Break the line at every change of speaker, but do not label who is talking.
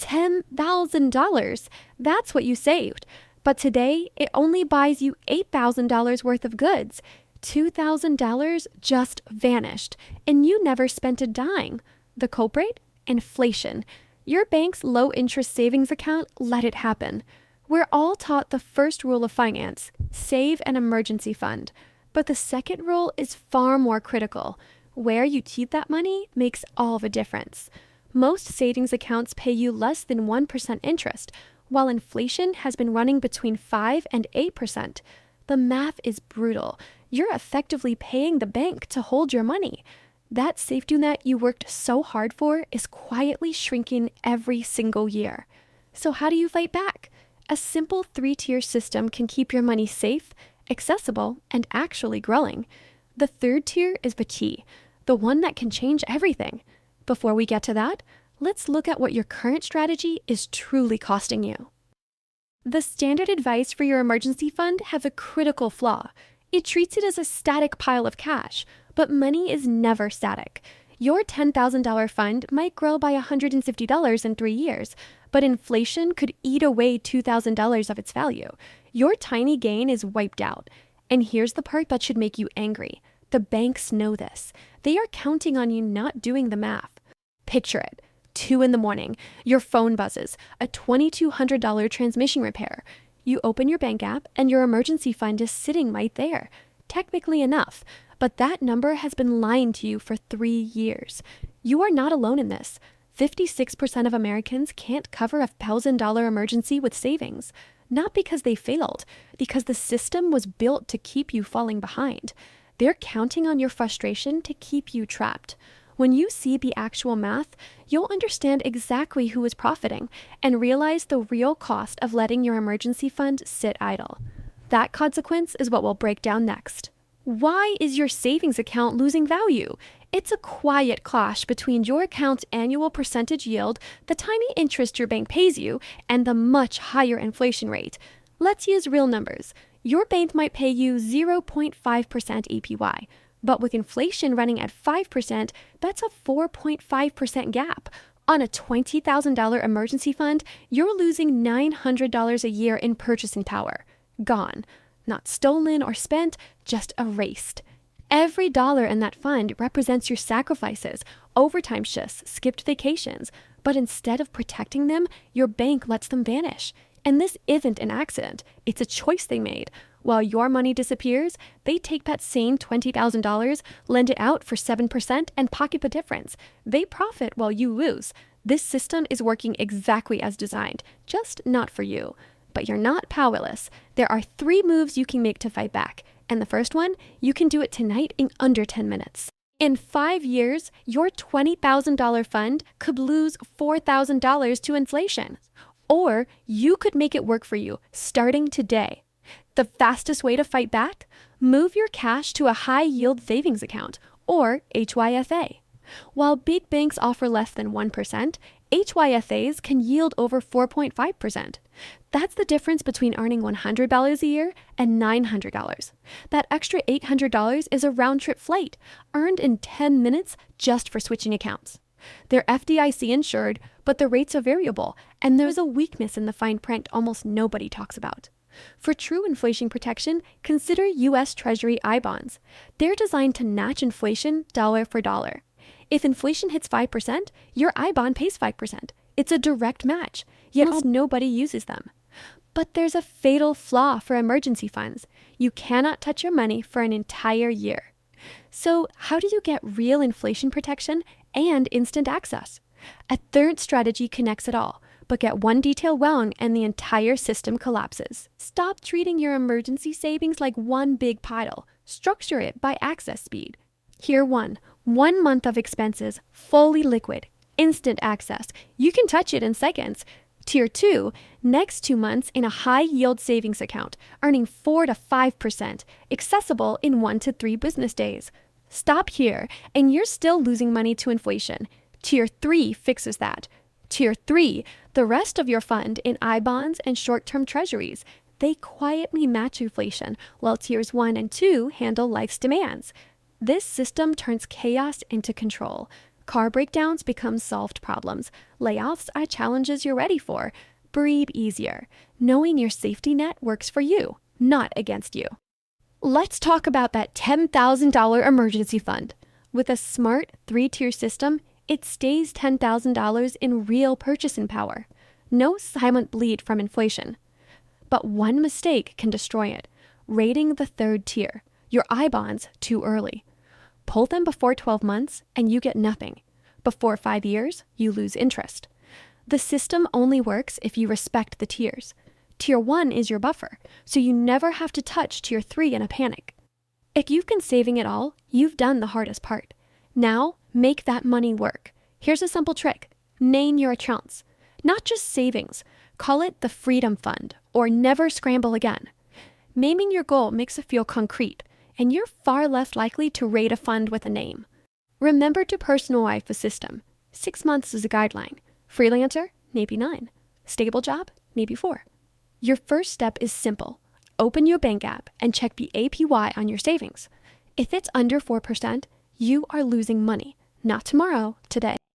$10,000. That's what you saved. But today, it only buys you $8,000 worth of goods. $2,000 just vanished, and you never spent a dime. The culprit? Inflation. Your bank's low-interest savings account let it happen. We're all taught the first rule of finance: save an emergency fund. But the second rule is far more critical. Where you keep that money makes all the difference. Most savings accounts pay you less than 1% interest, while inflation has been running between 5 and 8%. The math is brutal. You're effectively paying the bank to hold your money. That safety net you worked so hard for is quietly shrinking every single year. So how do you fight back? A simple 3-tier system can keep your money safe, accessible, and actually growing. The third tier is the key, the one that can change everything. Before we get to that, let's look at what your current strategy is truly costing you. The standard advice for your emergency fund has a critical flaw. It treats it as a static pile of cash, but money is never static. Your $10,000 fund might grow by $150 in 3 years, but inflation could eat away $2,000 of its value. Your tiny gain is wiped out. And here's the part that should make you angry. The banks know this. They are counting on you not doing the math. Picture it. 2 in the morning, your phone buzzes, a $2,200 transmission repair. You open your bank app and your emergency fund is sitting right there. Technically enough, but that number has been lying to you for 3 years. You are not alone in this. 56% of Americans can't cover a $1,000 emergency with savings. Not because they failed, because the system was built to keep you falling behind. They're counting on your frustration to keep you trapped. When you see the actual math, you'll understand exactly who is profiting and realize the real cost of letting your emergency fund sit idle. That consequence is what we'll break down next. Why is your savings account losing value? It's a quiet clash between your account's annual percentage yield, the tiny interest your bank pays you, and the much higher inflation rate. Let's use real numbers. Your bank might pay you 0.5% APY. But with inflation running at 5%, that's a 4.5% gap. On a $20,000 emergency fund, you're losing $900 a year in purchasing power. Gone. Not stolen or spent, just erased. Every dollar in that fund represents your sacrifices, overtime shifts, skipped vacations. But instead of protecting them, your bank lets them vanish. And this isn't an accident. It's a choice they made. While your money disappears, they take that same $20,000, lend it out for 7%, and pocket the difference. They profit while you lose. This system is working exactly as designed, just not for you. But you're not powerless. There are 3 moves you can make to fight back. And the first one, you can do it tonight in under 10 minutes. In 5 years, your $20,000 fund could lose $4,000 to inflation. Or you could make it work for you, starting today. The fastest way to fight back? Move your cash to a high-yield savings account, or HYSA. While big banks offer less than 1%, HYSAs can yield over 4.5%. That's the difference between earning $100 a year and $900. That extra $800 is a round-trip flight, earned in 10 minutes just for switching accounts. They're FDIC insured, but the rates are variable, and there's a weakness in the fine print almost nobody talks about. For true inflation protection, consider U.S. Treasury I-bonds. They're designed to match inflation dollar for dollar. If inflation hits 5%, your I-bond pays 5%. It's a direct match, yet almost nobody uses them. But there's a fatal flaw for emergency funds. You cannot touch your money for an entire year. So how do you get real inflation protection and instant access? A third strategy connects it all. But get one detail wrong and the entire system collapses. Stop treating your emergency savings like one big pile. Structure it by access speed. Tier 1, 1 month of expenses, fully liquid, instant access. You can touch it in seconds. Tier 2, next 2 months in a high-yield savings account, earning 4 to 5%, accessible in 1 to 3 business days. Stop here, and you're still losing money to inflation. Tier 3 fixes that. Tier 3, the rest of your fund in I-bonds and short-term treasuries. They quietly match inflation, while tiers 1 and 2 handle life's demands. This system turns chaos into control. Car breakdowns become solved problems. Layoffs are challenges you're ready for. Breathe easier, knowing your safety net works for you, not against you. Let's talk about that $10,000 emergency fund. With a smart 3-tier system, it stays $10,000 in real purchasing power. No silent bleed from inflation. But one mistake can destroy it. Rating the 3rd tier, your I bonds, too early. Pull them before 12 months and you get nothing. Before 5 years, you lose interest. The system only works if you respect the tiers. Tier 1 is your buffer, so you never have to touch Tier 3 in a panic. If you've been saving it all, you've done the hardest part. Now, make that money work. Here's a simple trick. Name your accounts. Not just savings. Call it the Freedom Fund or Never Scramble Again. Naming your goal makes it feel concrete, and you're far less likely to raid a fund with a name. Remember to personalize the system. 6 months is a guideline. Freelancer, maybe 9. Stable job, maybe 4. Your first step is simple. Open your bank app and check the APY on your savings. If it's under 4%, you are losing money. Not tomorrow, today.